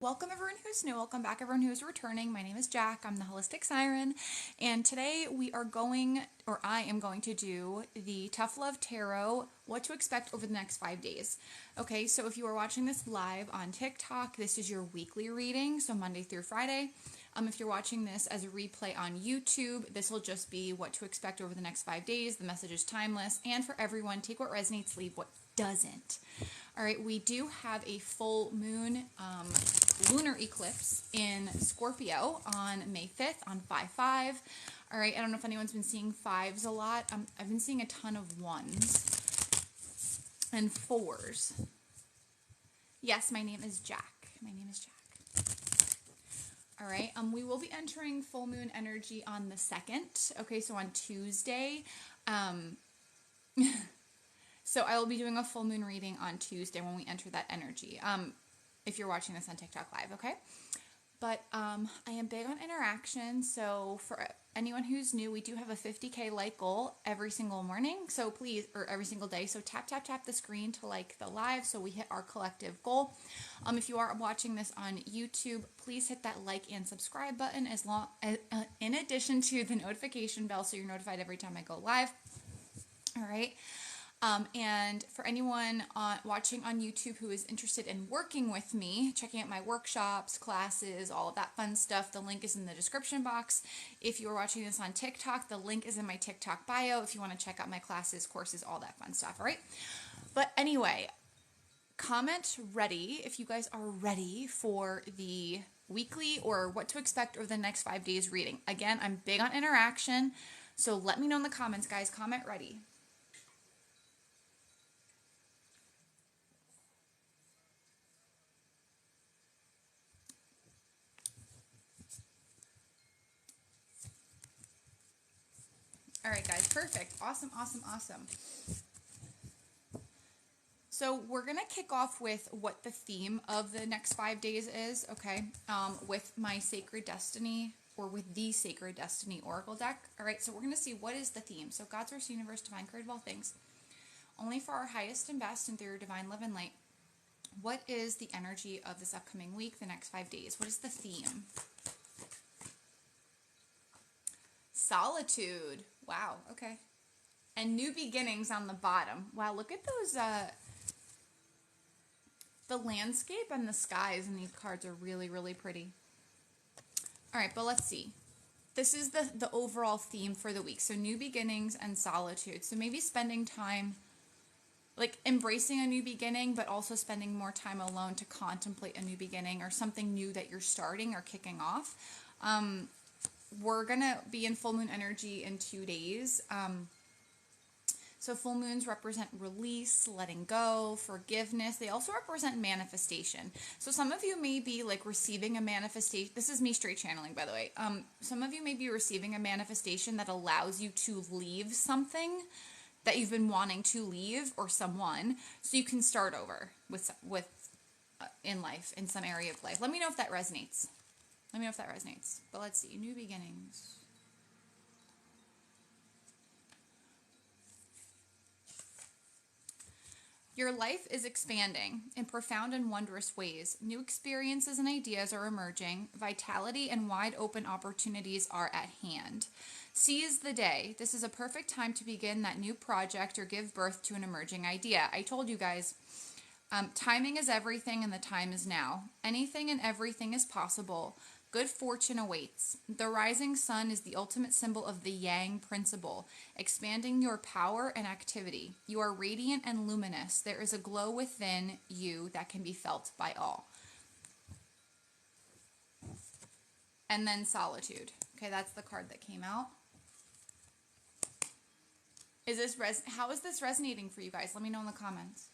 Welcome everyone who's new. Welcome back everyone who's returning. My name is Jack. I'm the Holistic Siren. And today I am going to do the Tough Love Tarot, what to expect over the next 5 days. Okay, so if you are watching this live on TikTok, this is your weekly reading, so Monday through Friday. If you're watching this as a replay on YouTube, this will just be what to expect over the next 5 days. The message is timeless. And for everyone, take what resonates, leave what doesn't. All right, we do have a full moon lunar eclipse in Scorpio on May 5th on 5/5. All right, I don't know if anyone's been seeing fives a lot. I've been seeing a ton of ones and fours. Yes, my name is Jack. My name is Jack. All right, we will be entering full moon energy on the 2nd. Okay, so on Tuesday. So I will be doing a full moon reading on Tuesday when we enter that energy. If you're watching this on TikTok Live, okay? But I am big on interaction, so for anyone who's new, we do have a 50K like goal every single morning, so please, or every single day, so tap the screen to like the live so we hit our collective goal. If you are watching this on YouTube, please hit that like and subscribe button in addition to the notification bell so you're notified every time I go live. All right. And for anyone watching on YouTube who is interested in working with me, checking out my workshops, classes, all of that fun stuff, the link is in the description box. If you are watching this on TikTok, the link is in my TikTok bio if you want to check out my classes, courses, all that fun stuff, all right? But anyway, comment ready if you guys are ready for the weekly or what to expect over the next 5 days reading. Again, I'm big on interaction, so let me know in the comments, guys. Comment ready. All right, guys, perfect. Awesome. So we're going to kick off with what the theme of the next 5 days is, okay, with my Sacred Destiny, or with the Sacred Destiny Oracle deck. All right, so we're going to see what is the theme. So God, Source, Universe, Divine, Creator of all things, only for our highest and best and through your divine love and light. What is the energy of this upcoming week, the next 5 days? What is the theme? Solitude. Wow, okay. And new beginnings on the bottom. Wow, look at those, the landscape and the skies in these cards are really, really pretty. All right, but let's see. This is the overall theme for the week. So new beginnings and solitude. So maybe spending time, like embracing a new beginning, but also spending more time alone to contemplate a new beginning or something new that you're starting or kicking off. We're going to be in full moon energy in 2 days. So full moons represent release, letting go, forgiveness. They also represent manifestation. So some of you may be like receiving a manifestation. This is me straight channeling, by the way. Some of you may be receiving a manifestation that allows you to leave something that you've been wanting to leave, or someone, so you can start over with in life, in some area of life. Let me know if that resonates. But let's see. New beginnings. Your life is expanding in profound and wondrous ways. New experiences and ideas are emerging. Vitality and wide open opportunities are at hand. Seize the day. This is a perfect time to begin that new project or give birth to an emerging idea. I told you guys, timing is everything and the time is now. Anything and everything is possible. Good fortune awaits. The rising sun is the ultimate symbol of the Yang principle, expanding your power and activity. You are radiant and luminous. There is a glow within you that can be felt by all. And then solitude. Okay, that's the card that came out. How is this resonating for you guys? Let me know in the comments.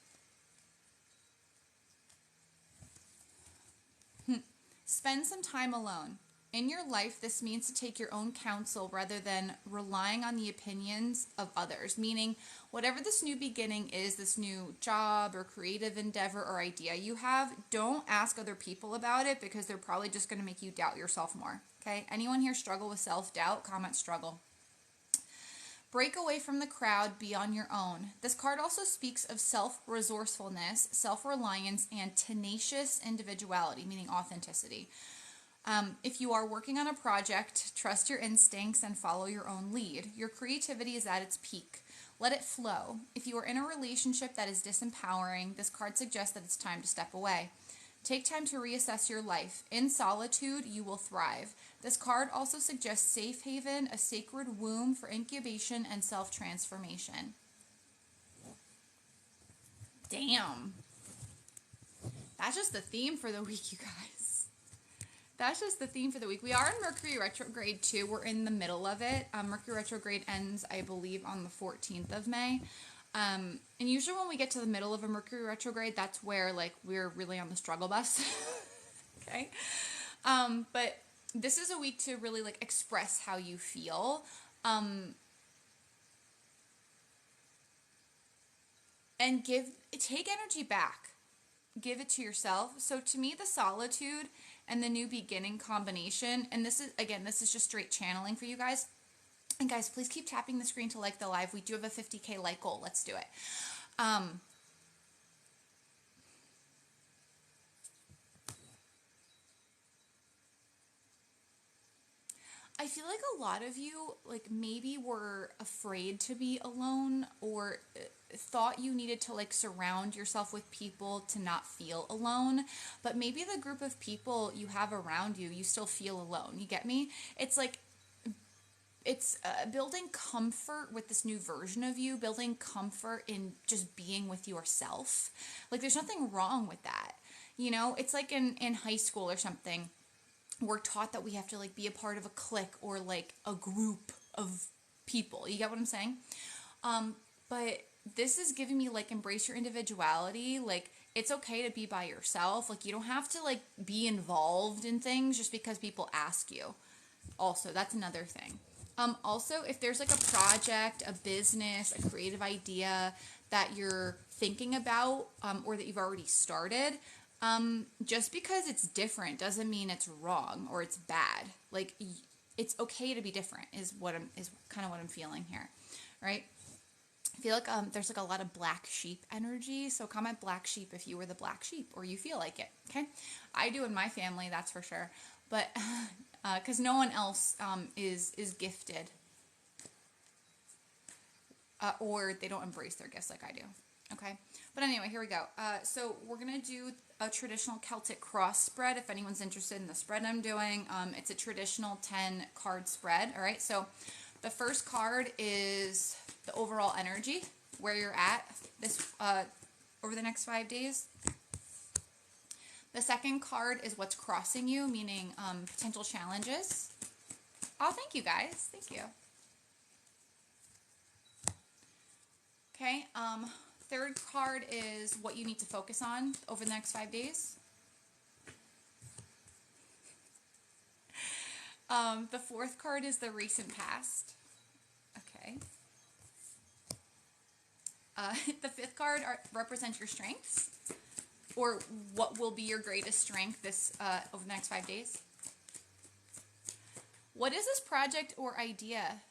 Spend some time alone. In your life, this means to take your own counsel rather than relying on the opinions of others. Meaning, whatever this new beginning is, this new job or creative endeavor or idea you have, don't ask other people about it because they're probably just going to make you doubt yourself more. Okay? Anyone here struggle with self-doubt? Comment struggle. Break away from the crowd, be on your own. This card also speaks of self-resourcefulness, self-reliance, and tenacious individuality, meaning authenticity. If you are working on a project, trust your instincts and follow your own lead. Your creativity is at its peak. Let it flow. If you are in a relationship that is disempowering, this card suggests that it's time to step away. Take time to reassess your life. In solitude, you will thrive. This card also suggests safe haven, a sacred womb for incubation and self-transformation. Damn. That's just the theme for the week, you guys. That's just the theme for the week. We are in Mercury retrograde too. We're in the middle of it. Mercury retrograde ends, I believe, on the 14th of May. And usually when we get to the middle of a Mercury retrograde, that's where like we're really on the struggle bus. Okay. But this is a week to really like express how you feel. And take energy back. Give it to yourself. So to me, the solitude and the new beginning combination, and this is just straight channeling for you guys. And guys, please keep tapping the screen to like the live. We do have a 50K like goal. Let's do it. I feel like a lot of you like maybe were afraid to be alone or thought you needed to like surround yourself with people to not feel alone, but maybe the group of people you have around you, you still feel alone. You get me? It's like it's building comfort with this new version of you, building comfort in just being with yourself. Like there's nothing wrong with that. You know, it's like in high school or something, we're taught that we have to like be a part of a clique or like a group of people. You get what I'm saying? But this is giving me like embrace your individuality. Like it's okay to be by yourself. Like you don't have to like be involved in things just because people ask you. Also, that's another thing. Also, if there's like a project, a business, a creative idea that you're thinking about or that you've already started, just because it's different doesn't mean it's wrong or it's bad. Like it's okay to be different is kind of what I'm feeling here, right? I feel like there's like a lot of black sheep energy. So comment black sheep if you were the black sheep or you feel like it. Okay, I do in my family, that's for sure. But because no one else is gifted or they don't embrace their gifts like I do. Okay, but anyway, here we go. So we're gonna do a traditional Celtic cross spread. If anyone's interested in the spread I'm doing, it's a traditional 10 card spread. All right, so the first card is the overall energy, where you're at this over the next 5 days. The second card is what's crossing you, meaning potential challenges. Oh, thank you guys. Thank you. Okay. Third card is what you need to focus on over the next 5 days. The fourth card is the recent past. Okay. The fifth card represents your strengths, or what will be your greatest strength this over the next 5 days. What is this project or idea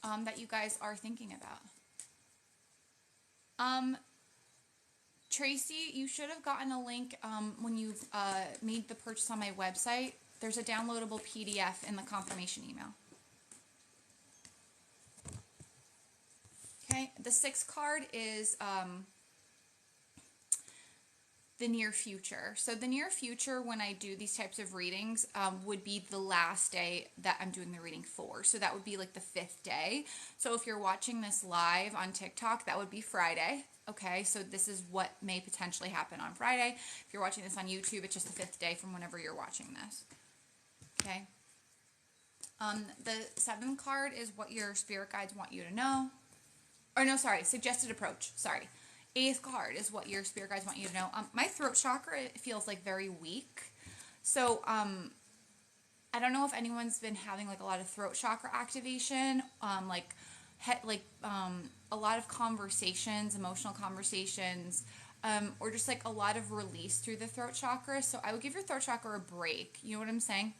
that you guys are thinking about? Tracy, you should have gotten a link when you've made the purchase on my website. There's a downloadable PDF in the confirmation email. Okay, the sixth card is the near future. So the near future, when I do these types of readings, would be the last day that I'm doing the reading for. So that would be like the 5th day. So if you're watching this live on TikTok, that would be Friday. Okay, so this is what may potentially happen on Friday. If you're watching this on YouTube, it's just the 5th day from whenever you're watching this. Okay. The 7th card is what your spirit guides want you to know. Or no, sorry, suggested approach. Sorry. 8th card is what your spirit guides want you to know. My throat chakra feels like very weak. So I don't know if anyone's been having like a lot of throat chakra activation, a lot of conversations, emotional conversations, or just like a lot of release through the throat chakra. So I would give your throat chakra a break. You know what I'm saying?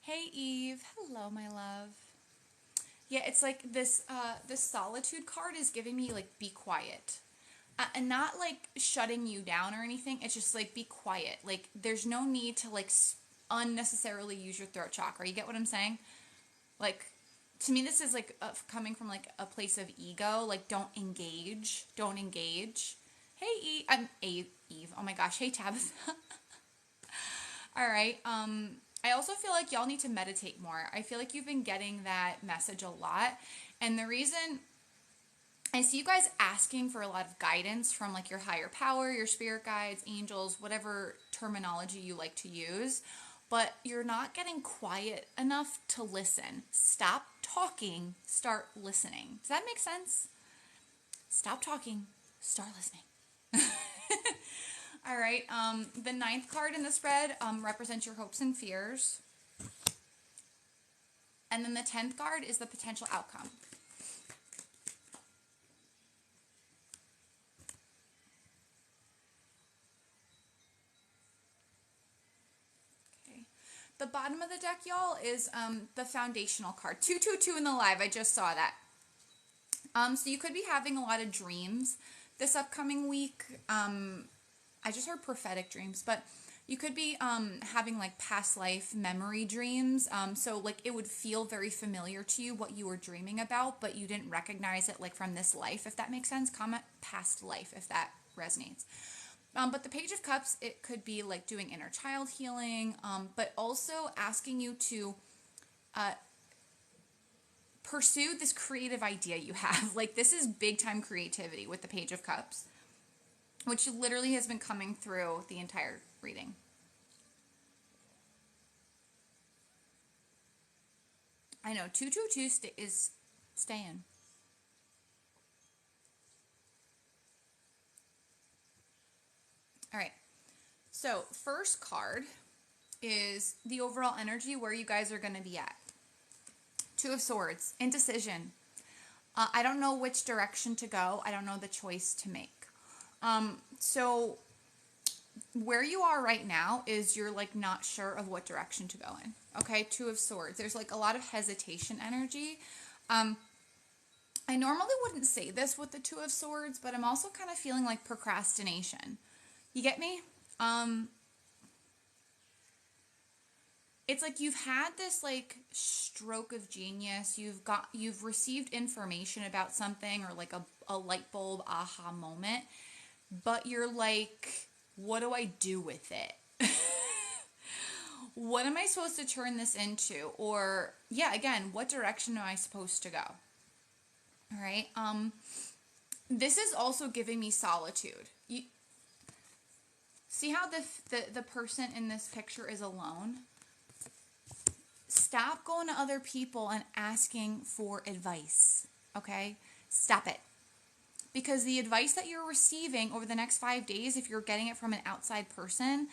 Hey Eve, hello my love. Yeah, it's like this solitude card is giving me like be quiet. And not like shutting you down or anything. It's just like be quiet. Like there's no need to like unnecessarily use your throat chakra. You get what I'm saying? Like to me this is like coming from like a place of ego. Like don't engage. Don't engage. Hey Eve, Eve. Oh my gosh. Hey Tabitha. All right. I also feel like y'all need to meditate more. I feel like you've been getting that message a lot. And the reason I see you guys asking for a lot of guidance from like your higher power, your spirit guides, angels, whatever terminology you like to use, but you're not getting quiet enough to listen. Stop talking, start listening. Does that make sense? Stop talking, start listening. All right. The ninth card in the spread represents your hopes and fears. And then the 10th card is the potential outcome. Okay. The bottom of the deck, y'all, is the foundational card. 222 in the live. I just saw that. So you could be having a lot of dreams this upcoming week. I just heard prophetic dreams, but you could be having like past life memory dreams. So like it would feel very familiar to you what you were dreaming about, but you didn't recognize it like from this life, if that makes sense. Comment past life if that resonates. But the Page of Cups, it could be like doing inner child healing, but also asking you to pursue this creative idea you have. Like this is big time creativity with the Page of Cups, which literally has been coming through the entire reading. I know 222 is staying. All right. So, first card is the overall energy where you guys are going to be at. Two of Swords, indecision. I don't know which direction to go. I don't know the choice to make. So where you are right now is you're like not sure of what direction to go in. Okay, Two of Swords. There's like a lot of hesitation energy. I normally wouldn't say this with the Two of Swords, but I'm also kind of feeling like procrastination. You get me? It's like you've had this like stroke of genius. You've received information about something or like a light bulb aha moment, but you're like, what do I do with it? What am I supposed to turn this into? Or yeah, again, what direction am I supposed to go? All right. This is also giving me solitude. You see how the person in this picture is alone? Stop going to other people and asking for advice. Okay? Stop it. Because the advice that you're receiving over the next 5 days, if you're getting it from an outside person,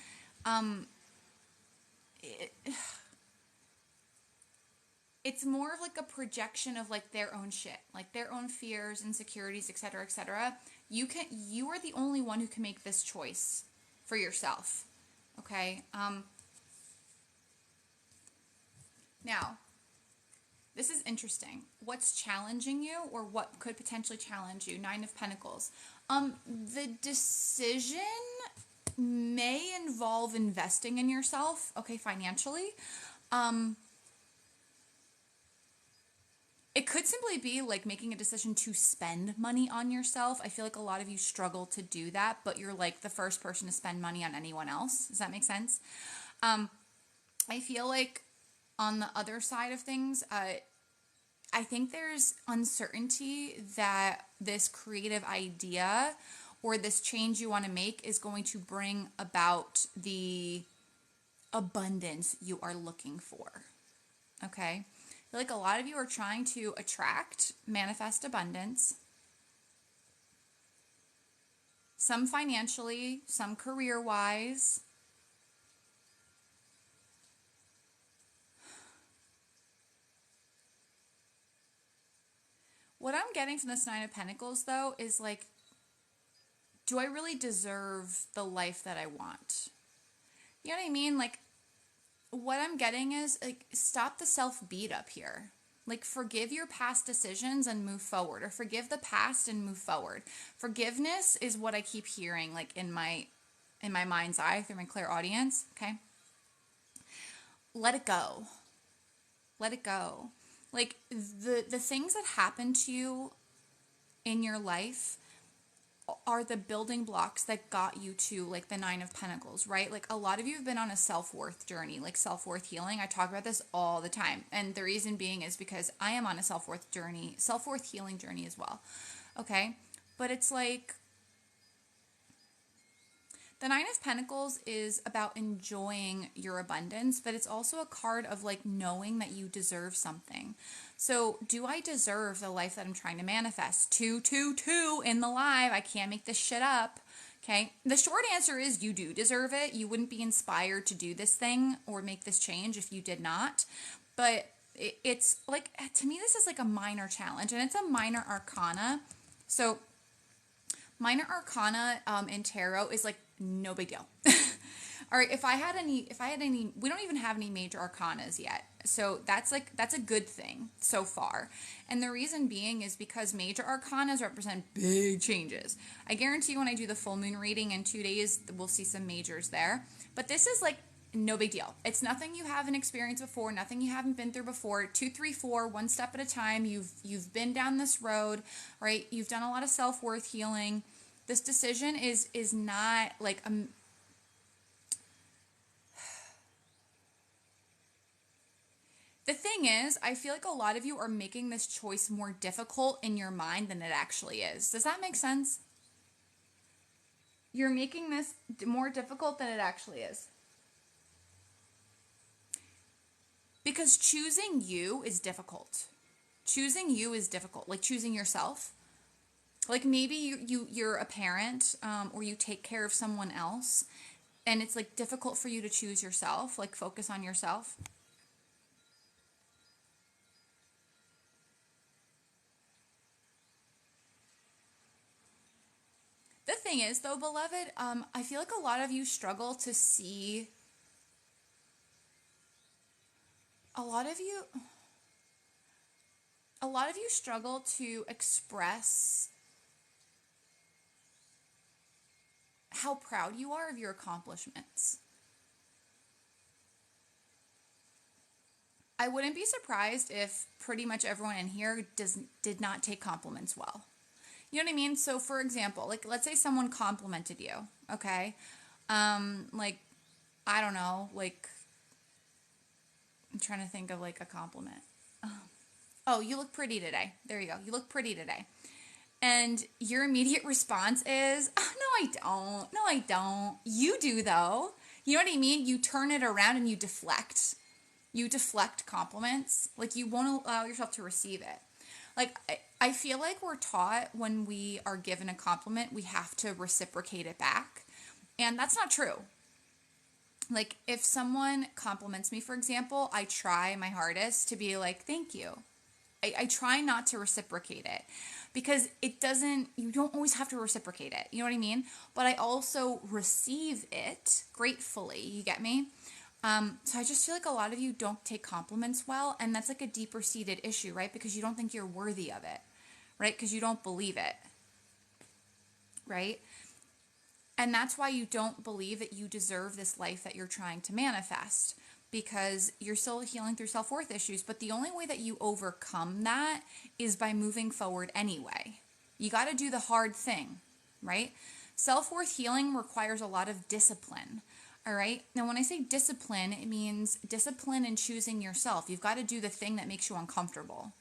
it's more of like a projection of like their own shit, like their own fears, insecurities, etc., etc. You are the only one who can make this choice for yourself. Okay? Now, this is interesting. What's challenging you or what could potentially challenge you? Nine of Pentacles. The decision may involve investing in yourself, okay, financially. It could simply be like making a decision to spend money on yourself. I feel like a lot of you struggle to do that, but you're like the first person to spend money on anyone else. Does that make sense? I feel like on the other side of things, I think there's uncertainty that this creative idea or this change you want to make is going to bring about the abundance you are looking for. Okay? I feel like a lot of you are trying to attract, manifest abundance. Some financially, some career-wise. What I'm getting from this Nine of Pentacles, though, is like, do I really deserve the life that I want? You know what I mean? Like, what I'm getting is like, stop the self beat up here. Like, forgive your past decisions and move forward, or forgive the past and move forward. Forgiveness is what I keep hearing, like in my mind's eye through my clear audience. Okay, let it go. Let it go. Like, the things that happen to you in your life are the building blocks that got you to like the Nine of Pentacles, right? Like, a lot of you have been on a self-worth journey, like self-worth healing. I talk about this all the time. And the reason being is because I am on a self-worth journey, self-worth healing journey as well. Okay? But it's like, the Nine of Pentacles is about enjoying your abundance, but it's also a card of like knowing that you deserve something. So, do I deserve the life that I'm trying to manifest? 222 in the live. I can't make this shit up. Okay. The short answer is you do deserve it. You wouldn't be inspired to do this thing or make this change if you did not. But it's like, to me, this is like a minor challenge, and it's a minor arcana. So, minor arcana in tarot is like no big deal. All right, if I had any, we don't even have any major arcanas yet. So that's a good thing so far. And the reason being is because major arcanas represent big changes. I guarantee when I do the full moon reading in 2 days, we'll see some majors there. But this is like no big deal. It's nothing you haven't experienced before, nothing you haven't been through before. 2, 3, 4, one step at a time. You've been down this road, right? You've done a lot of self-worth healing. This decision is not like the thing is, I feel like a lot of you are making this choice more difficult in your mind than it actually is. Does that make sense? You're making this more difficult than it actually is. Because choosing you is difficult. Choosing you is difficult. Like choosing yourself. Like maybe you're a parent or you take care of someone else, and it's like difficult for you to choose yourself, like focus on yourself. The thing is, though, beloved, I feel like a lot of you struggle to see. A lot of you struggle to express how proud you are of your accomplishments. I wouldn't be surprised if pretty much everyone in here did not take compliments well. You know what I mean? So for example, like let's say someone complimented you, okay? Like, I don't know, like, I'm trying to think of like a compliment. Oh, you look pretty today. There you go. You look pretty today. And your immediate response is, oh, no, I don't. No, I don't. You do though. You know what I mean? You turn it around and you deflect. You deflect compliments. Like you won't allow yourself to receive it. Like, I feel like we're taught when we are given a compliment, we have to reciprocate it back. And that's not true. Like, if someone compliments me, for example, I try my hardest to be like, thank you. I try not to reciprocate it because you don't always have to reciprocate it. You know what I mean? But I also receive it gratefully. You get me? So I just feel like a lot of you don't take compliments well, and that's like a deeper seated issue, right? Because you don't think you're worthy of it, right? Because you don't believe it, right? And that's why you don't believe that you deserve this life that you're trying to manifest, because you're still healing through self-worth issues. But the only way that you overcome that is by moving forward anyway. You got to do the hard thing, right? Self-worth healing requires a lot of discipline. All right. Now, when I say discipline, it means discipline in choosing yourself. You've got to do the thing that makes you uncomfortable.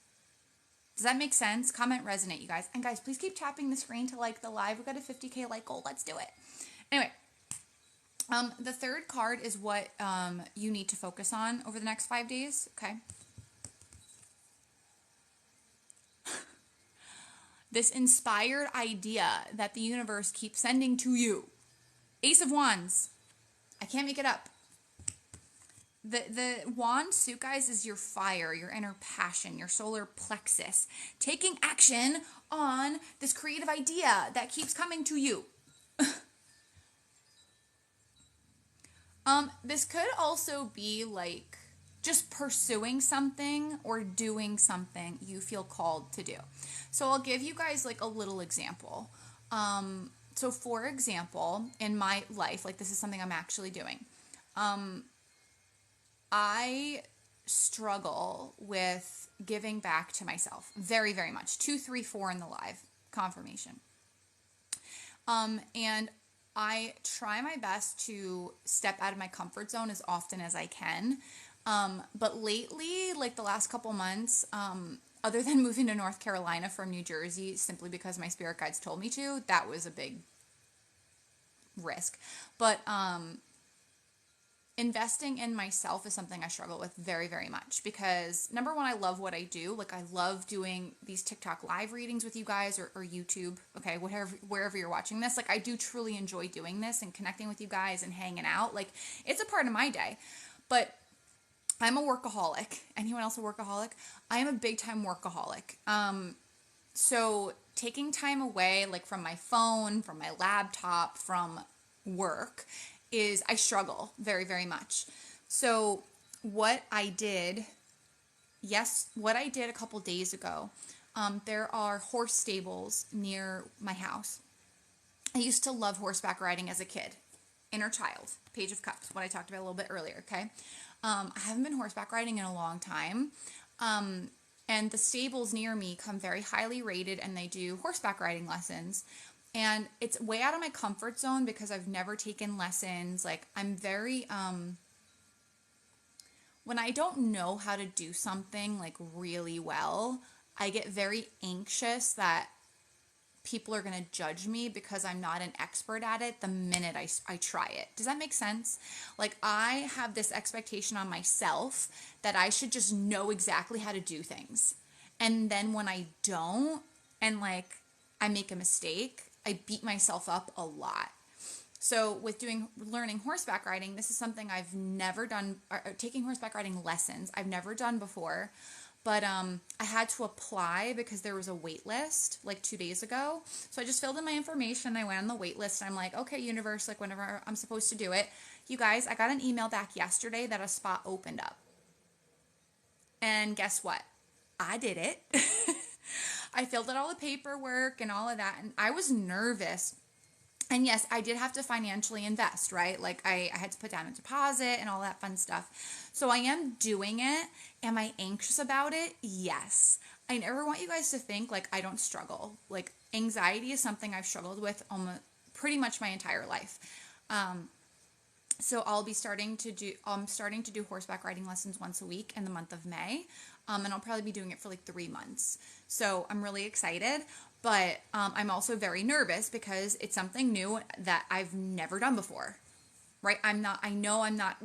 Does that make sense? Comment resonate, you guys. And guys, please keep tapping the screen to like the live. We've got a 50K like goal. Let's do it. Anyway, the third card is what you need to focus on over the next 5 days. Okay. This inspired idea that the universe keeps sending to you. Ace of Wands. I can't make it up. The wand suit, guys, is your fire, your inner passion, your solar plexus. Taking action on this creative idea that keeps coming to you. This could also be like just pursuing something or doing something you feel called to do. So I'll give you guys like a little example. So for example, in my life, like this is something I'm actually doing. I struggle with giving back to myself very, very much. 2, 3, 4 in the live confirmation. And I try my best to step out of my comfort zone as often as I can. But lately, like the last couple months, other than moving to North Carolina from New Jersey simply because my spirit guides told me to, that was a big risk. But investing in myself is something I struggle with very, very much because number one, I love what I do. Like I love doing these TikTok live readings with you guys or YouTube. Okay. Wherever you're watching this, like I do truly enjoy doing this and connecting with you guys and hanging out. Like it's a part of my day, but I'm a workaholic. Anyone else a workaholic? I am a big time workaholic. So taking time away, like from my phone, from my laptop, from work is I struggle very, very much. So what I did a couple days ago, there are horse stables near my house. I used to love horseback riding as a kid. Inner child, Page of Cups, what I talked about a little bit earlier, okay? I haven't been horseback riding in a long time. And the stables near me come very highly rated and they do horseback riding lessons. And it's way out of my comfort zone because I've never taken lessons. Like I'm very, when I don't know how to do something like really well, I get very anxious that people are going to judge me because I'm not an expert at it the minute I try it. Does that make sense? Like I have this expectation on myself that I should just know exactly how to do things. And then when I don't and like I make a mistake, I beat myself up a lot. So with learning horseback riding, this is something I've never done, or taking horseback riding lessons, I've never done before. But I had to apply because there was a wait list like 2 days ago. So I just filled in my information. I went on the wait list. And I'm like, okay, universe, like whenever I'm supposed to do it. You guys, I got an email back yesterday that a spot opened up. And guess what? I did it. I filled out all the paperwork and all of that. And I was nervous. And yes, I did have to financially invest, right? Like I had to put down a deposit and all that fun stuff. So I am doing it. Am I anxious about it? Yes. I never want you guys to think like I don't struggle. Like anxiety is something I've struggled with almost pretty much my entire life. So I'm starting to do horseback riding lessons once a week in the month of May. And I'll probably be doing it for like 3 months. So I'm really excited. But I'm also very nervous because it's something new that I've never done before, right? I know I'm not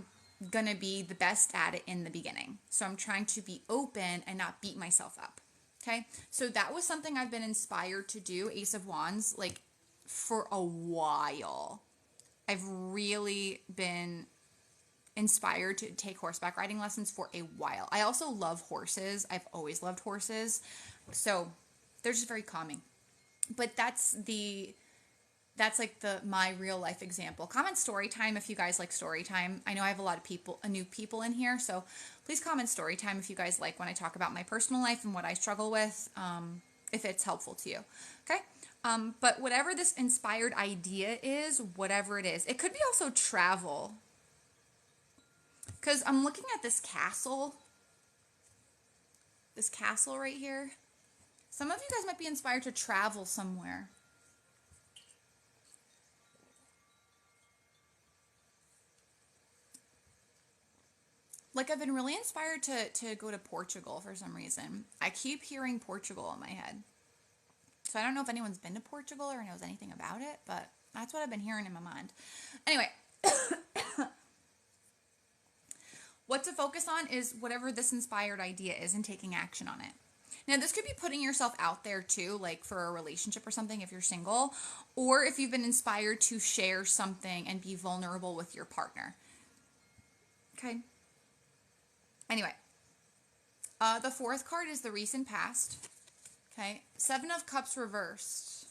going to be the best at it in the beginning. So I'm trying to be open and not beat myself up, okay? So that was something I've been inspired to do, Ace of Wands, like for a while. I've really been inspired to take horseback riding lessons for a while. I also love horses. I've always loved horses. So they're just very calming. But that's like my real life example. Comment story time if you guys like story time. I know I have a lot of new people in here, so please comment story time if you guys like when I talk about my personal life and what I struggle with, if it's helpful to you. Okay? But whatever this inspired idea is, whatever it is, it could be also travel. Because I'm looking at this castle right here. Some of you guys might be inspired to travel somewhere. Like I've been really inspired to go to Portugal for some reason. I keep hearing Portugal in my head. So I don't know if anyone's been to Portugal or knows anything about it, but that's what I've been hearing in my mind. Anyway, what to focus on is whatever this inspired idea is and taking action on it. Now, this could be putting yourself out there too, like for a relationship or something if you're single, or if you've been inspired to share something and be vulnerable with your partner. Okay? Anyway, the fourth card is the recent past. Okay? 7 of Cups reversed.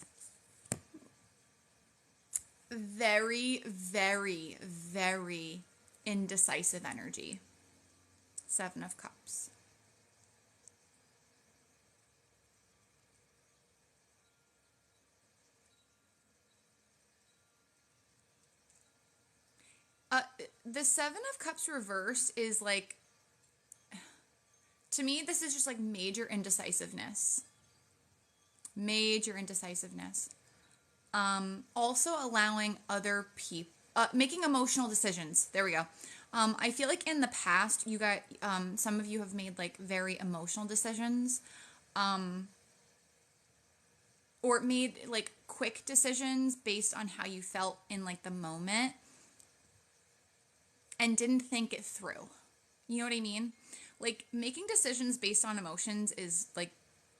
Very, very, very indecisive energy. Seven of Cups. The Seven of Cups reverse is like, to me, this is just like major indecisiveness. Major indecisiveness. Also allowing other people, making emotional decisions. There we go. I feel like in the past, you got, some of you have made like very emotional decisions, or made like quick decisions based on how you felt in like the moment and didn't think it through. You know what I mean? Like making decisions based on emotions is like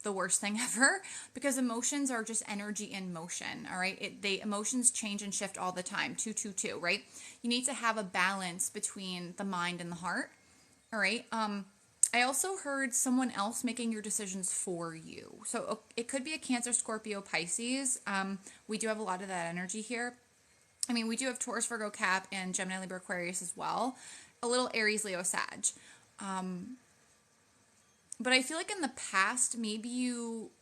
the worst thing ever, because emotions are just energy in motion. All right. Emotions change and shift all the time. 222, right? You need to have a balance between the mind and the heart. All right. I also heard someone else making your decisions for you. So it could be a Cancer, Scorpio, Pisces. We do have a lot of that energy here. I mean, we do have Taurus, Virgo, Cap, and Gemini, Libra, Aquarius as well. A little Aries, Leo, Sag. But I feel like in the past, maybe you...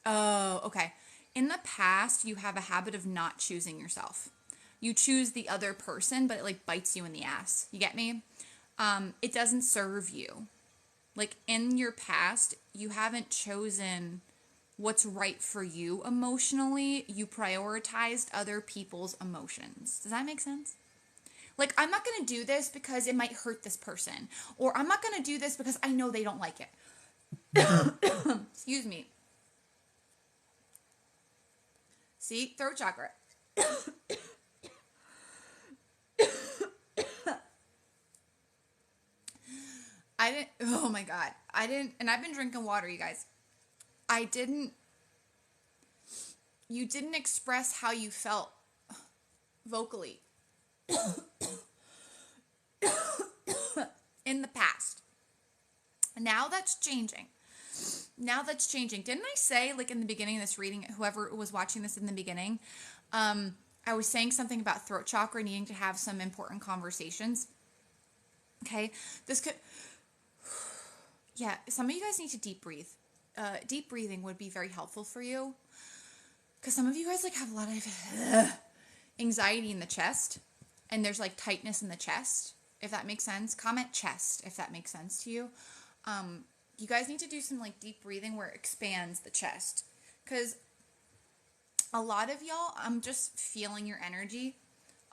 Oh, okay. In the past, you have a habit of not choosing yourself. You choose the other person, but it like bites you in the ass. You get me? It doesn't serve you. Like in your past, you haven't chosen what's right for you emotionally. You prioritized other people's emotions. Does that make sense? Like, I'm not going to do this because it might hurt this person. Or I'm not going to do this because I know they don't like it. Excuse me. See? Throat chakra. Oh my God. And I've been drinking water, you guys. You didn't express how you felt vocally in the past. Now that's changing. Didn't I say, like in the beginning of this reading, whoever was watching this in the beginning, I was saying something about throat chakra needing to have some important conversations. Okay. Yeah, some of you guys need to deep breathe. Deep breathing would be very helpful for you, because some of you guys like have a lot of anxiety in the chest, and there's like tightness in the chest, if that makes sense. Comment chest if that makes sense to you. You guys need to do some like deep breathing where it expands the chest, because a lot of y'all, I'm just feeling your energy.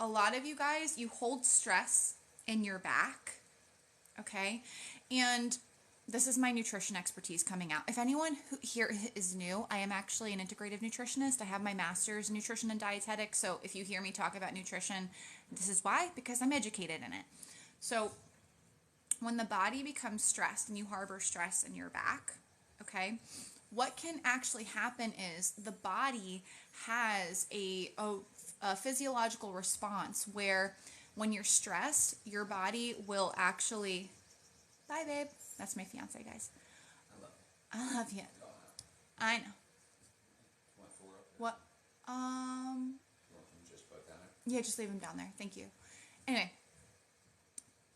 A lot of you guys, you hold stress in your back, okay? And this is my nutrition expertise coming out. If anyone who here is new, I am actually an integrative nutritionist. I have my master's in nutrition and dietetics. So if you hear me talk about nutrition, this is why, because I'm educated in it. So when the body becomes stressed and you harbor stress in your back, okay, what can actually happen is the body has a physiological response where when you're stressed, your body will actually... Bye, babe. That's my fiance, guys. I love you. I know. What? Yeah, just leave him down there. Thank you. Anyway,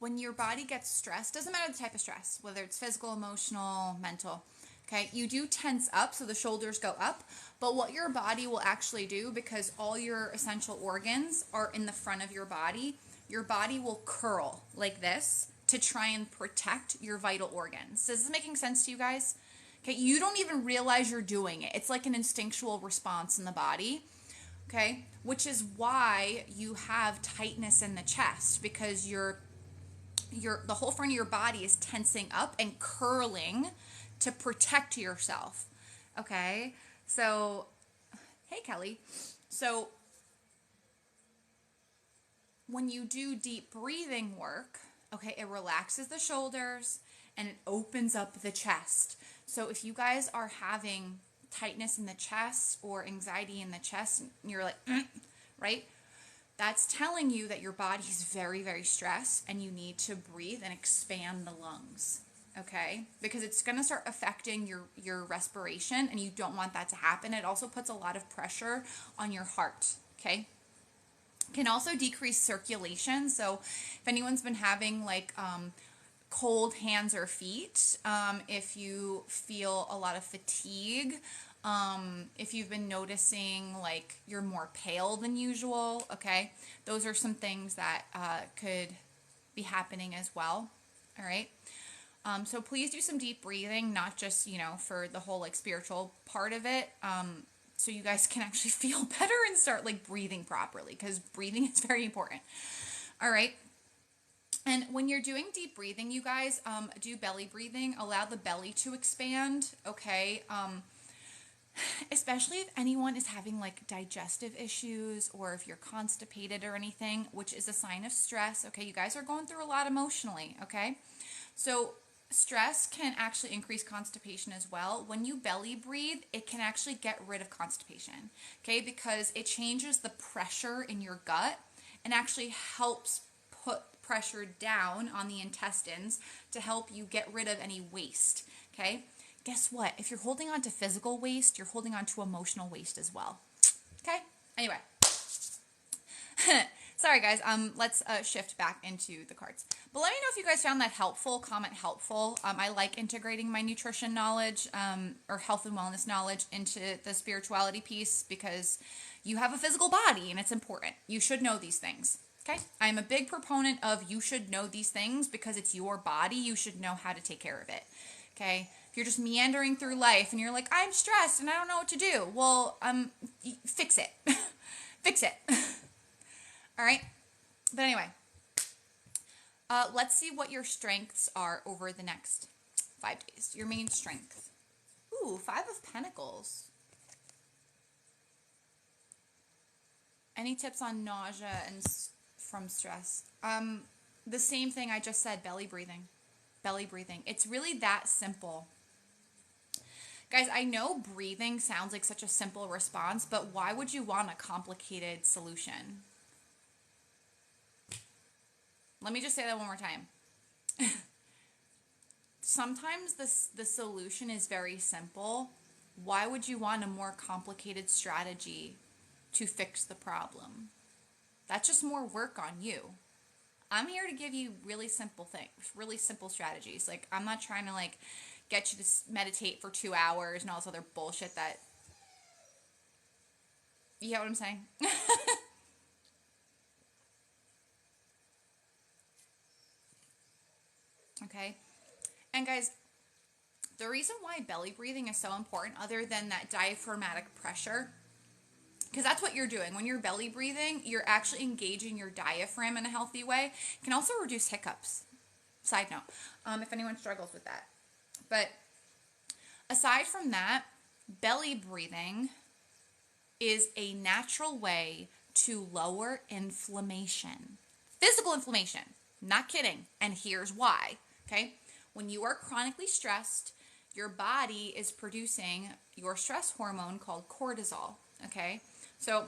when your body gets stressed, doesn't matter the type of stress, whether it's physical, emotional, mental, okay, you do tense up, so the shoulders go up. But what your body will actually do, because all your essential organs are in the front of your body will curl like this to try and protect your vital organs. Is this making sense to you guys? Okay, you don't even realize you're doing it. It's like an instinctual response in the body, okay? Which is why you have tightness in the chest, because the whole front of your body is tensing up and curling to protect yourself, okay? So, hey, Kelly. So, when you do deep breathing work, okay, it relaxes the shoulders and it opens up the chest. So if you guys are having tightness in the chest or anxiety in the chest, and you're like, right? That's telling you that your body is very, very stressed and you need to breathe and expand the lungs, okay? Because it's going to start affecting your respiration, and you don't want that to happen. It also puts a lot of pressure on your heart, okay? Can also decrease circulation. So if anyone's been having like cold hands or feet, if you feel a lot of fatigue, if you've been noticing like you're more pale than usual, okay, those are some things that could be happening as well. All right. So please do some deep breathing, not just, for the whole like spiritual part of it. So you guys can actually feel better and start like breathing properly, because breathing is very important. All right. And when you're doing deep breathing, you guys, do belly breathing. Allow the belly to expand, okay? Especially if anyone is having like digestive issues, or if you're constipated or anything, which is a sign of stress, okay? You guys are going through a lot emotionally, okay? So stress can actually increase constipation as well. When you belly breathe, it can actually get rid of constipation, okay? Because it changes the pressure in your gut and actually helps put pressure down on the intestines to help you get rid of any waste, okay? Guess what? If you're holding on to physical waste, you're holding on to emotional waste as well, okay? Anyway. Sorry guys, let's shift back into the cards. But let me know if you guys found that helpful. Comment helpful. I like integrating my nutrition knowledge, or health and wellness knowledge into the spirituality piece, because you have a physical body and it's important. You should know these things. Okay? I'm a big proponent of you should know these things, because it's your body. You should know how to take care of it. Okay? If you're just meandering through life and you're like, I'm stressed and I don't know what to do. Well, fix it. Fix it. All right? But anyway, let's see what your strengths are over the next 5 days. Your main strength. Ooh, 5 of Pentacles. Any tips on nausea and from stress? The same thing I just said, belly breathing. Belly breathing. It's really that simple. Guys, I know breathing sounds like such a simple response, but why would you want a complicated solution? Let me just say that one more time. Sometimes the solution is very simple. Why would you want a more complicated strategy to fix the problem? That's just more work on you. I'm here to give you really simple things, really simple strategies. Like, I'm not trying to like get you to meditate for 2 hours and all this other bullshit that, you get what I'm saying? Okay. And guys, the reason why belly breathing is so important, other than that diaphragmatic pressure, because that's what you're doing. When you're belly breathing, you're actually engaging your diaphragm in a healthy way. It can also reduce hiccups. Side note, if anyone struggles with that. But aside from that, belly breathing is a natural way to lower inflammation. Physical inflammation. Not kidding. And here's why. Okay? When you are chronically stressed, your body is producing your stress hormone called cortisol. Okay? So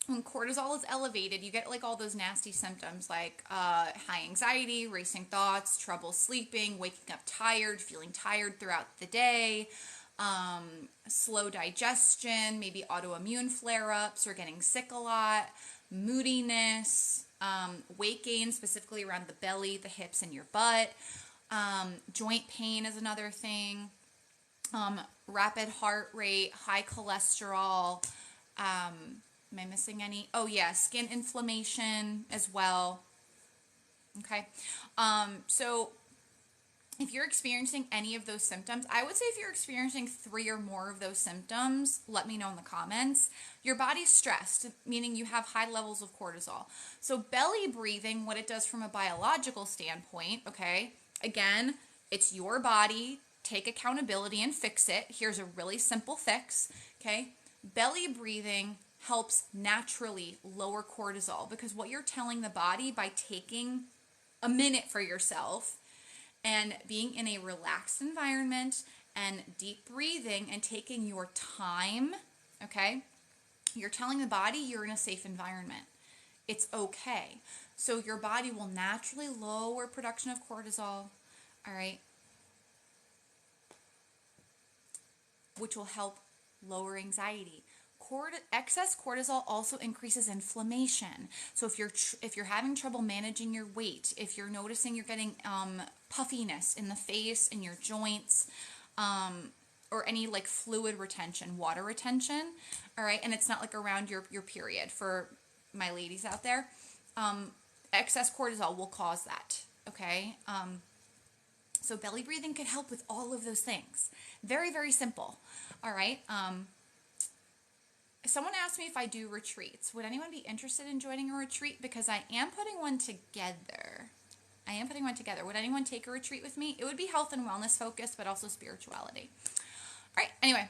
when cortisol is elevated, you get like all those nasty symptoms like high anxiety, racing thoughts, trouble sleeping, waking up tired, feeling tired throughout the day, slow digestion, maybe autoimmune flare-ups or getting sick a lot, moodiness, weight gain specifically around the belly, the hips, and your butt. Joint pain is another thing. Rapid heart rate, high cholesterol. Am I missing any? Oh yeah, skin inflammation as well. Okay. So if you're experiencing any of those symptoms, I would say if you're experiencing 3 or more of those symptoms, let me know in the comments. Your body's stressed, meaning you have high levels of cortisol. So belly breathing, what it does from a biological standpoint, okay, again, it's your body. Take accountability and fix it. Here's a really simple fix, okay? Belly breathing helps naturally lower cortisol, because what you're telling the body by taking a minute for yourself and being in a relaxed environment and deep breathing and taking your time, okay? You're telling the body you're in a safe environment. It's okay. So your body will naturally lower production of cortisol, all right? Which will help lower anxiety. excess cortisol also increases inflammation. So if you're having trouble managing your weight, if you're noticing you're getting puffiness in the face, in your joints, or any like fluid retention, water retention, all right, and it's not like around your period for my ladies out there, excess cortisol will cause that, okay? So belly breathing could help with all of those things. Very, very simple, all right? Someone asked me if I do retreats. Would anyone be interested in joining a retreat? Because I am putting one together. Would anyone take a retreat with me? It would be health and wellness focused, but also spirituality. All right, anyway.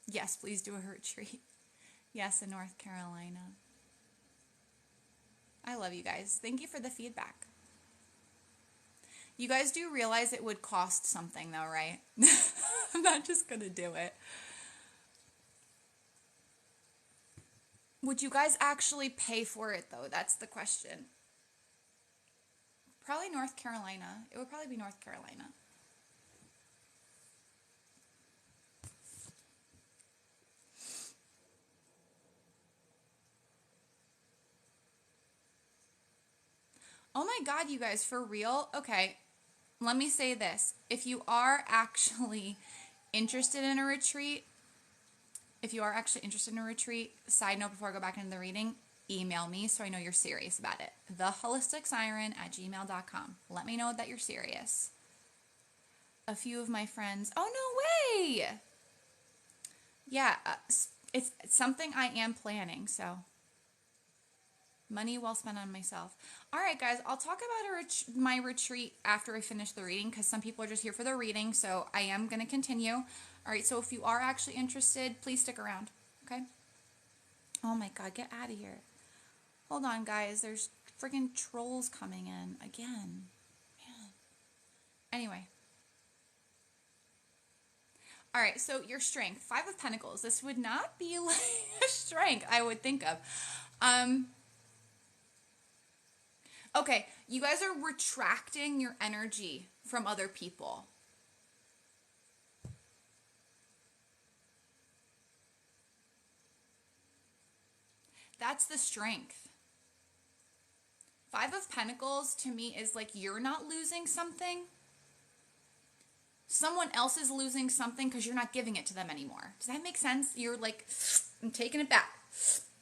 Yes, please do a retreat. Yes, in North Carolina. I love you guys. Thank you for the feedback. You guys do realize it would cost something though, right? I'm not just going to do it. Would you guys actually pay for it though? That's the question. Probably North Carolina. It would probably be North Carolina. Oh my God, you guys, for real? Okay, let me say this. If you are actually interested in a retreat, side note before I go back into the reading, email me so I know you're serious about it. theholisticsIron@gmail.com. Let me know that you're serious. A few of my friends, oh no way! Yeah, it's something I am planning, so money well spent on myself. All right, guys, I'll talk about my retreat after I finish the reading because some people are just here for the reading, so I am going to continue. All right, so if you are actually interested, please stick around, okay? Oh my God, get out of here. Hold on, guys. There's friggin' trolls coming in again. Man. Anyway. All right, so your strength, 5 of Pentacles. This would not be like a strength I would think of. Okay, you guys are retracting your energy from other people. That's the strength. 5 of Pentacles to me is like you're not losing something. Someone else is losing something because you're not giving it to them anymore. Does that make sense? You're like, I'm taking it back.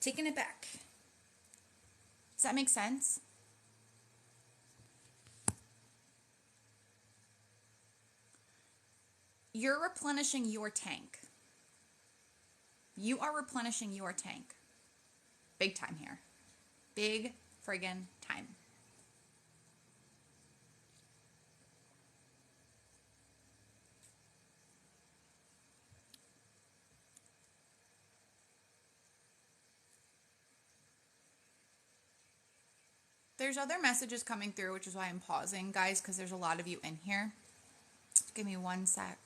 Taking it back. Does that make sense? You're replenishing your tank. You are replenishing your tank. Big time here. Big friggin' time. There's other messages coming through, which is why I'm pausing, guys, because there's a lot of you in here. Just give me one sec.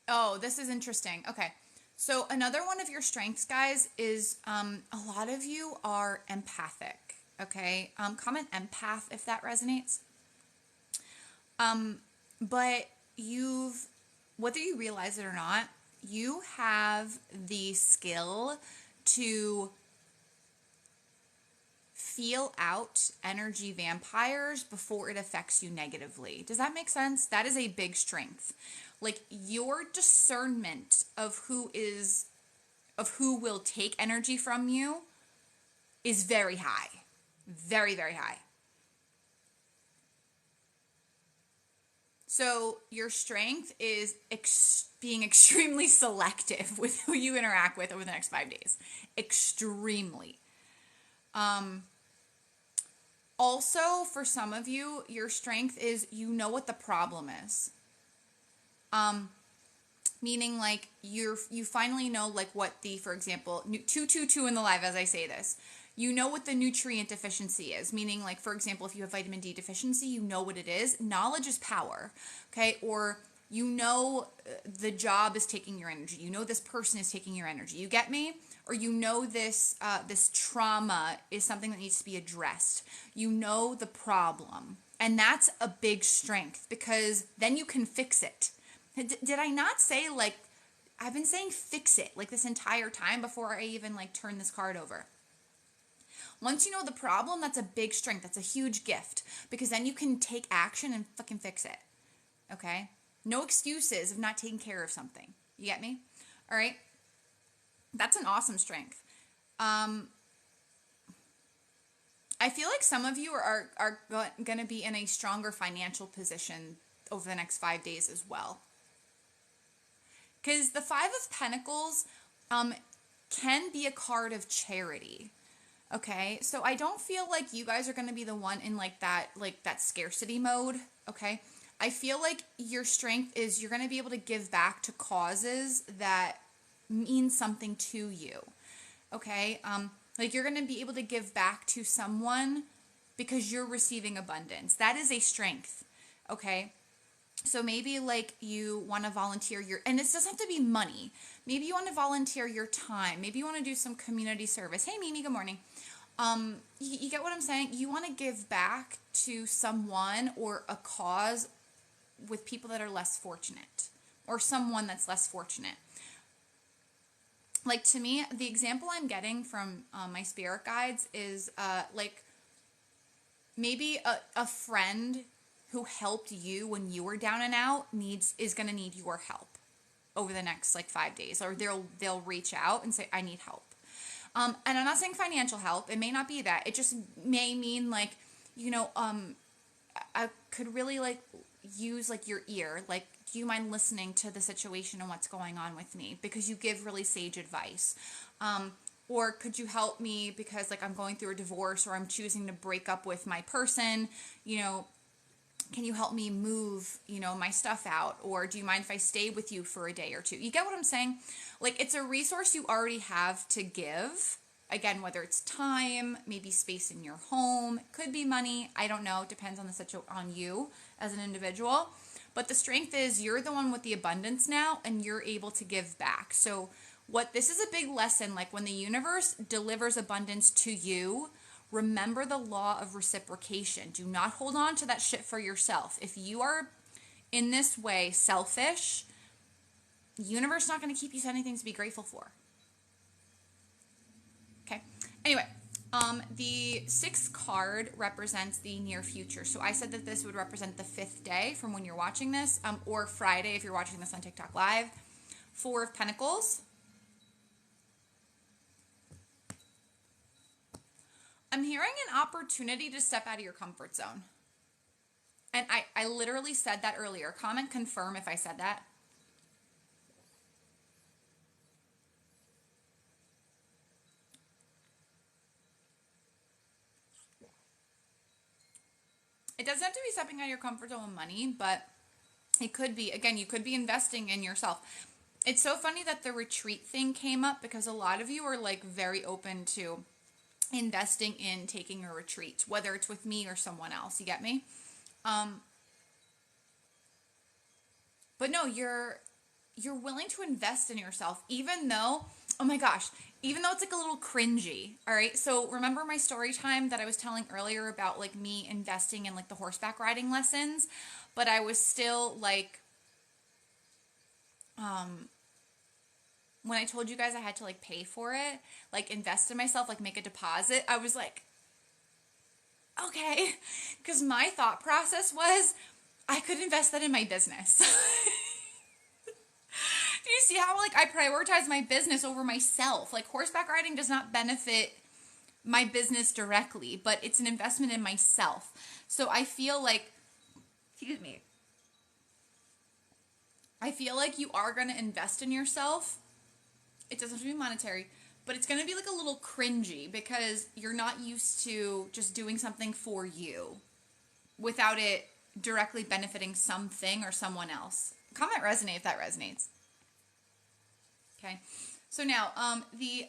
Oh, this is interesting. Okay. So another one of your strengths, guys, is a lot of you are empathic. Okay. Comment empath if that resonates. But whether you realize it or not, you have the skill to feel out energy vampires before it affects you negatively. Does that make sense? That is a big strength. Like your discernment of who will take energy from you is very high. Very, very high. So your strength is being extremely selective with who you interact with over the next 5 days. Extremely. Also, for some of you, your strength is you know what the problem is. Meaning like you finally know like what for example, 222 in the live as I say this. You know what the nutrient deficiency is. Meaning like, for example, if you have vitamin D deficiency, you know what it is. Knowledge is power. Okay. Or You know the job is taking your energy. You know this person is taking your energy. You get me? Or you know this this trauma is something that needs to be addressed. You know the problem. And that's a big strength because then you can fix it. Did I not say, like, I've been saying fix it like this entire time before I even like turn this card over. Once you know the problem, that's a big strength. That's a huge gift because then you can take action and fucking fix it. Okay? No excuses of not taking care of something. You get me? All right? That's an awesome strength. I feel like some of you are going to be in a stronger financial position over the next 5 days as well. Because the Five of Pentacles can be a card of charity. Okay, so I don't feel like you guys are going to be the one in like that scarcity mode. Okay, I feel like your strength is you're going to be able to give back to causes that mean something to you. Okay, like you're going to be able to give back to someone because you're receiving abundance. That is a strength. Okay. So maybe like you want to volunteer and this doesn't have to be money. Maybe you want to volunteer your time. Maybe you want to do some community service. Hey, Mimi, good morning. You get what I'm saying? You want to give back to someone or a cause with people that are less fortunate or someone that's less fortunate. Like to me, the example I'm getting from my spirit guides is like maybe a friend who helped you when you were down and out is going to need your help over the next like 5 days, or they'll reach out and say, I need help. And I'm not saying financial help. It may not be that. It just may mean like, you know, I could really like use like your ear. Like, do you mind listening to the situation and what's going on with me? Because you give really sage advice. Or could you help me because like I'm going through a divorce or I'm choosing to break up with my person, you know, can you help me move, you know, my stuff out? Or do you mind if I stay with you for a day or two? You get what I'm saying? Like it's a resource you already have to give. Again, whether it's time, maybe space in your home, could be money. I don't know. It depends on on you as an individual. But the strength is you're the one with the abundance now and you're able to give back. So this is a big lesson. Like when the universe delivers abundance to you, remember the law of reciprocation. Do not hold on to that shit for yourself. If you are in this way selfish, the universe is not going to keep you sending things to be grateful for. Okay. Anyway, the 6th card represents the near future. So I said that this would represent the 5th day from when you're watching this, or Friday if you're watching this on TikTok Live. 4 of Pentacles. I'm hearing an opportunity to step out of your comfort zone. And I literally said that earlier. Comment confirm if I said that. It doesn't have to be stepping out of your comfort zone with money, but it could be, again, you could be investing in yourself. It's so funny that the retreat thing came up because a lot of you are like very open to investing in taking a retreat, whether it's with me or someone else. You get me? But no, you're willing to invest in yourself, even though, oh my gosh, even though it's like a little cringy. All right. So remember my story time that I was telling earlier about like me investing in like the horseback riding lessons, but I was still like, when I told you guys I had to like pay for it, like invest in myself, like make a deposit, I was like, okay. Because my thought process was I could invest that in my business. Do you see how like I prioritize my business over myself? Like horseback riding does not benefit my business directly, but it's an investment in myself. So I feel like, excuse me, I feel like you are going to invest in yourself. It doesn't have to be monetary, but it's going to be like a little cringy because you're not used to just doing something for you without it directly benefiting something or someone else. Comment resonate if that resonates. Okay. So now, the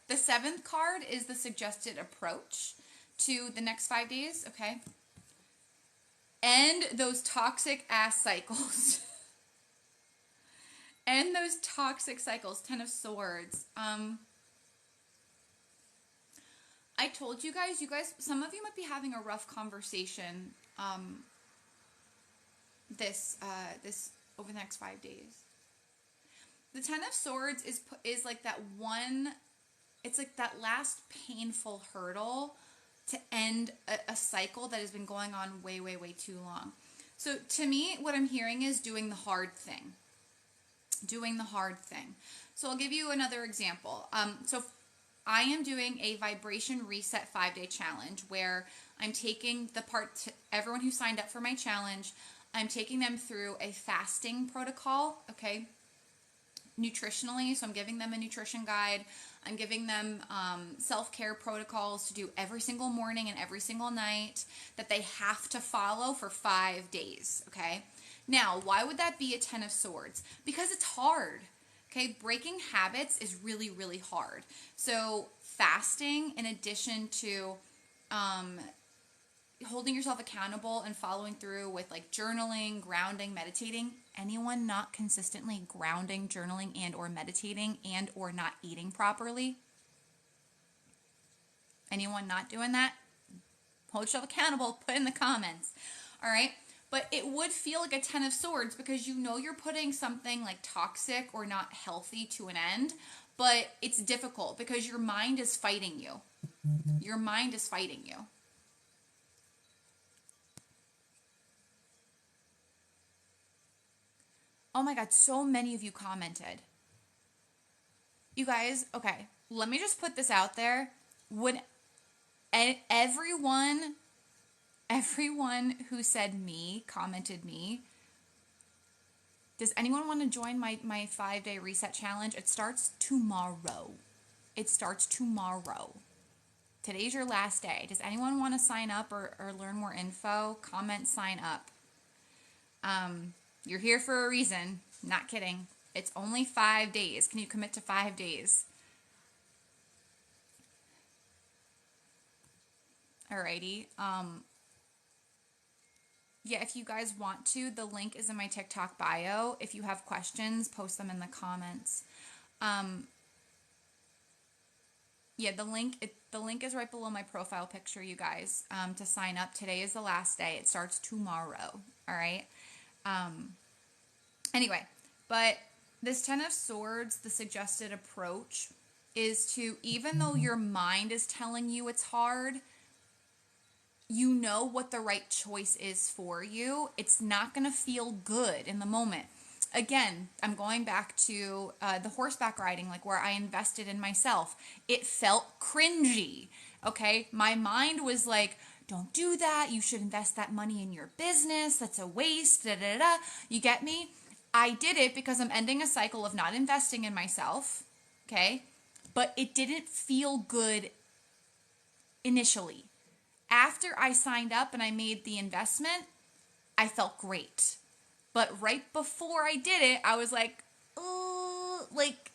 7th card is the suggested approach to the next 5 days. Okay. End those toxic ass cycles. end those toxic cycles. 10 of Swords. I told you guys, some of you might be having a rough conversation this over the next 5 days. The 10 of Swords is like that one, it's like that last painful hurdle to end a cycle that has been going on way, way, way too long. So to me, what I'm hearing is doing the hard thing. Doing the hard thing. So I'll give you another example. So I am doing a vibration reset 5-day challenge where I'm taking everyone who signed up for my challenge, I'm taking them through a fasting protocol, okay? Nutritionally, so I'm giving them a nutrition guide. I'm giving them self-care protocols to do every single morning and every single night that they have to follow for 5 days, okay? Now, why would that be a 10 of Swords? Because it's hard, okay? Breaking habits is really, really hard. So fasting, in addition to holding yourself accountable and following through with like journaling, grounding, meditating. Anyone not consistently grounding, journaling, and or meditating and or not eating properly? Anyone not doing that? Hold yourself accountable, put in the comments. All right? But it would feel like a 10 of Swords because you know you're putting something like toxic or not healthy to an end, but it's difficult because your mind is fighting you. Your mind is fighting you. Oh my God, so many of you commented. You guys, okay, let me just put this out there. Would everyone who said me, commented me, does anyone want to join my 5-day reset challenge? It starts tomorrow. It starts tomorrow. Today's your last day. Does anyone want to sign up or learn more info? Comment, sign up. You're here for a reason. Not kidding. It's only 5 days. Can you commit to 5 days? Alrighty. Yeah, if you guys want to, the link is in my TikTok bio. If you have questions, post them in the comments. Yeah, the link is right below my profile picture, you guys, to sign up. Today is the last day. It starts tomorrow. All right. Anyway, but this 10 of Swords, the suggested approach is to, even though your mind is telling you it's hard, you know what the right choice is for you. It's not going to feel good in the moment. Again, I'm going back to the horseback riding, like where I invested in myself. It felt cringy, okay? My mind was like, don't do that. You should invest that money in your business. That's a waste, da da da. You get me? I did it because I'm ending a cycle of not investing in myself, okay? But it didn't feel good initially. After I signed up and I made the investment, I felt great. But right before I did it, I was like, oh, like,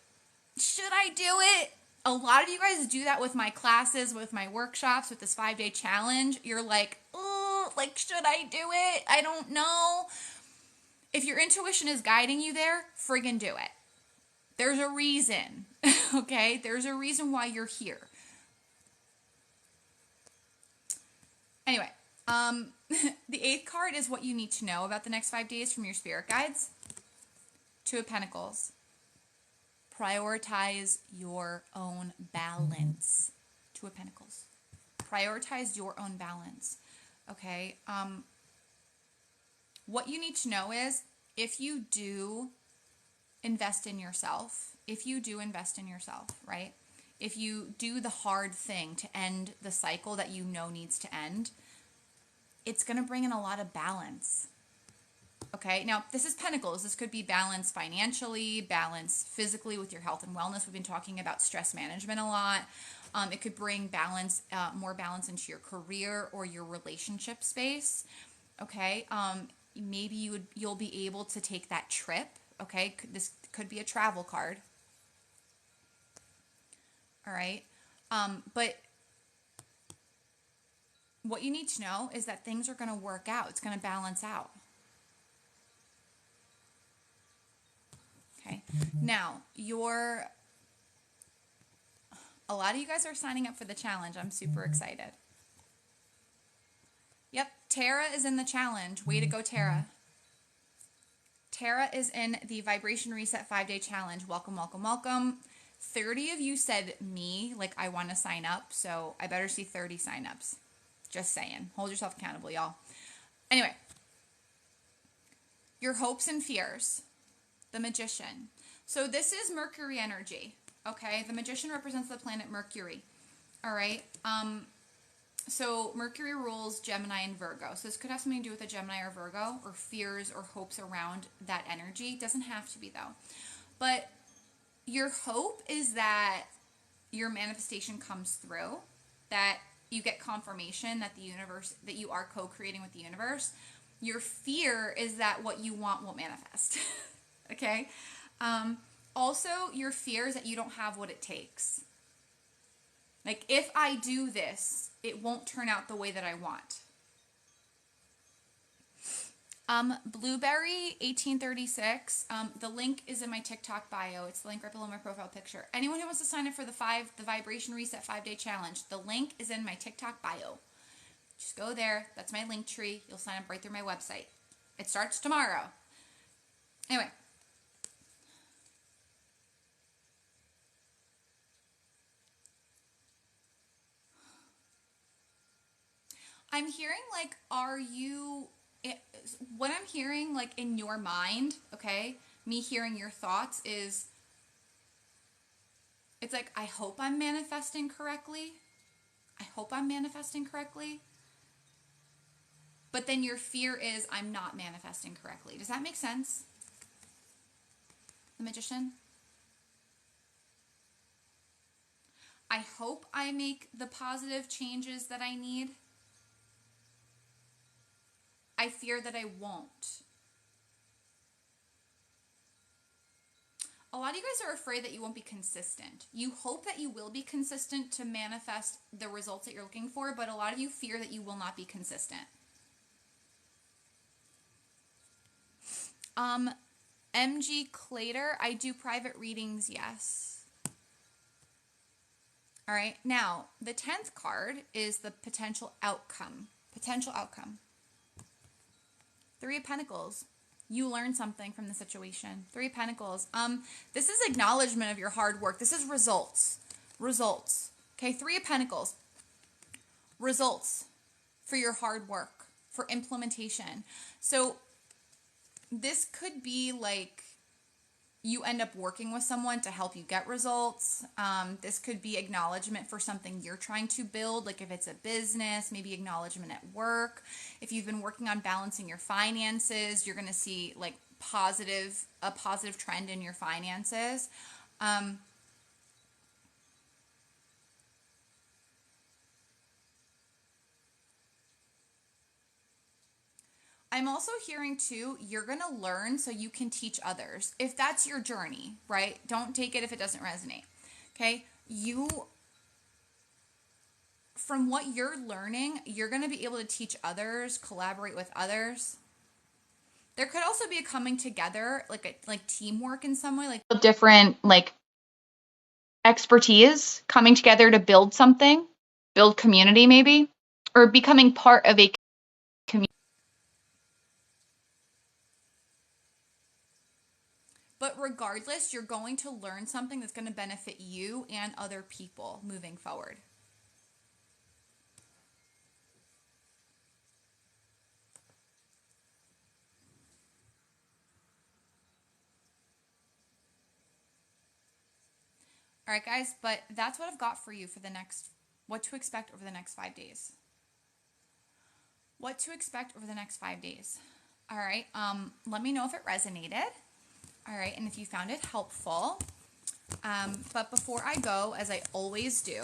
should I do it? A lot of you guys do that with my classes, with my workshops, with this 5-day challenge. You're like, oh, like, should I do it? I don't know. If your intuition is guiding you there, friggin' do it. There's a reason, okay? There's a reason why you're here. Anyway, the 8th card is what you need to know about the next 5 days from your spirit guides. 2 of Pentacles. Prioritize your own balance. 2 of Pentacles. Prioritize your own balance. Okay? What you need to know is if you do invest in yourself, right? If you do the hard thing to end the cycle that you know needs to end, it's going to bring in a lot of balance. Okay, now this is Pentacles. This could be balance financially, balance physically with your health and wellness. We've been talking about stress management a lot. It could bring balance, more balance into your career or your relationship space. Okay, maybe you'll be able to take that trip. Okay, this could be a travel card. All right, but what you need to know is that things are going to work out. It's going to balance out. Okay. Now, a lot of you guys are signing up for the challenge. I'm super excited. Yep, Tara is in the challenge. Way to go, Tara. Tara is in the Vibration Reset 5-day challenge. Welcome, welcome, welcome. 30 of you said me, like I want to sign up, so I better see 30 signups. Just saying. Hold yourself accountable, y'all. Anyway, your hopes and fears. The Magician. So this is Mercury energy, okay? The Magician represents the planet Mercury, all right? So Mercury rules Gemini and Virgo. So this could have something to do with a Gemini or Virgo, or fears or hopes around that energy. It doesn't have to be, though. But your hope is that your manifestation comes through, that you get confirmation that the universe, that you are co-creating with the universe. Your fear is that what you want won't manifest. Okay? Also, your fear is that you don't have what it takes. Like, if I do this, it won't turn out the way that I want. Blueberry 1836. The link is in my TikTok bio. It's the link right below my profile picture. Anyone who wants to sign up for the Vibration Reset 5-day challenge, the link is in my TikTok bio. Just go there. That's my link tree. You'll sign up right through my website. It starts tomorrow. Anyway. I'm hearing, like, what I'm hearing, like, in your mind, okay, me hearing your thoughts is, it's like, I hope I'm manifesting correctly. I hope I'm manifesting correctly. But then your fear is, I'm not manifesting correctly. Does that make sense? The Magician? I hope I make the positive changes that I need. I fear that I won't. A lot of you guys are afraid that you won't be consistent. You hope that you will be consistent to manifest the results that you're looking for, but a lot of you fear that you will not be consistent. MG Clater, I do private readings, yes. All right, now the 10th card is the potential outcome. Potential outcome. 3 of Pentacles. You learn something from the situation. 3 of Pentacles. This is acknowledgement of your hard work. This is results. Results. Okay, 3 of Pentacles. Results for your hard work, for implementation. So this could be like you end up working with someone to help you get results. This could be acknowledgement for something you're trying to build, like if it's a business, maybe acknowledgement at work. If you've been working on balancing your finances, you're going to see like a positive trend in your finances. I'm also hearing too, you're going to learn so you can teach others. If that's your journey, right? Don't take it if it doesn't resonate. Okay? From what you're learning, you're going to be able to teach others, collaborate with others. There could also be a coming together, like teamwork in some way, like different like expertise coming together to build something, build community maybe, or becoming part of a community. But regardless, you're going to learn something that's going to benefit you and other people moving forward. All right, guys, but that's what I've got for you for what to expect over the next 5 days. What to expect over the next 5 days. All right, let me know if it resonated. All right, and if you found it helpful. But before I go, as I always do,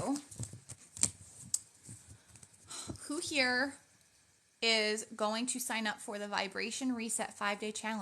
who here is going to sign up for the Vibration Reset 5-day challenge?